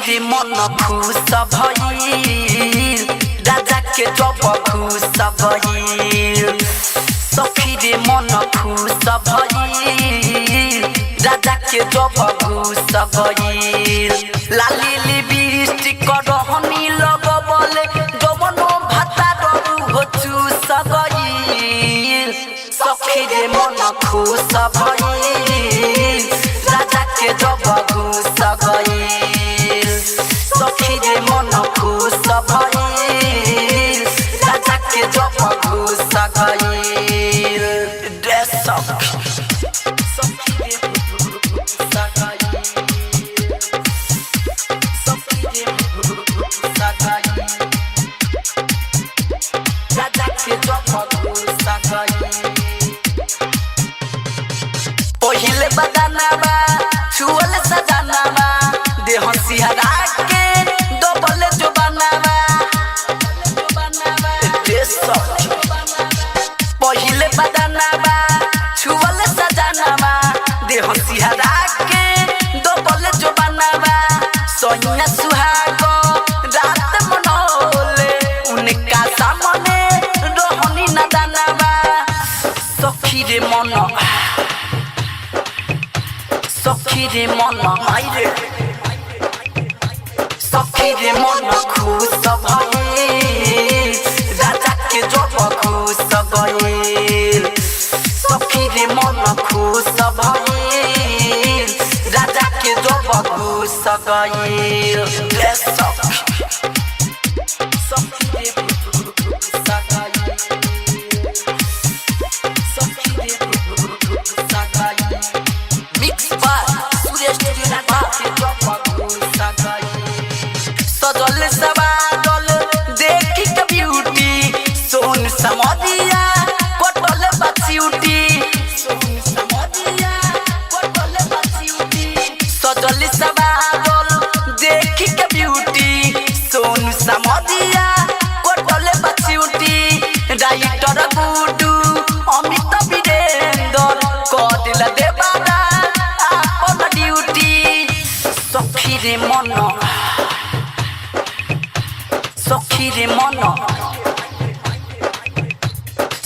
रे मन खुश भइल राजा के जब खुश भइल सखी रे मन खुश भइल राजा के जब खुश भइल लाली लिपस्टिक रहनी लगबले जवनो भाता रहू हो चूस गइल सखी रे मन खुश भइल राजा के जब खुश गइल सखी रे मन खुश भइल राजा के जब खुश गइल ड्रेस सखी रे खुश गइल सखी रे खुश गइल राजा के जब खुश गइल पहिले बदनामा छुअल सजनामा देह सिहरा के डबल जुबानामा पहिले बदनामा छुअल सजनामा देह सिहरा के डबल जुबानामा सोनिया सुहाग रात मनोले उनका सामने रहनी न दानामा सखी रे मन सखी रे मन आइरे सखी रे मन खुश भइल राजा के जब खुश गइल सखी रे मन खुश भइल राजा के जब खुश गइल सखी रे खुश गइल सखी रे खुश गइल मिक्स सजल सवादल देखी के ब्यूटी सोन समदिया कटल बचिउटी सोन समदिया कटल बचिउटी सजल सवादल देखी के ब्यूटी सोन समदिया कटल बचिउटी राइटर गुडू अमित वीरेंद्र कदिल देवारा अपन ड्यूटी सखी रे मन सखी रे मन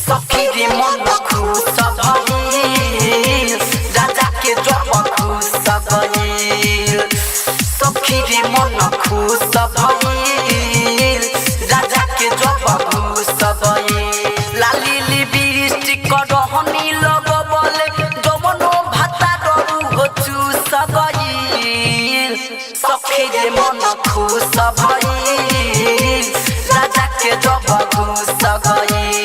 सखी रे मन खुश भइल राजा के जब खुश गइल सखी रे मन खुश भइल राजा के जब खुश गइल लाली लिपस्टिक रहनी लगबले जवनो भाता रहू हो चूस गइल सखी रे मन खुश भइल राजा के जब खुश गइल।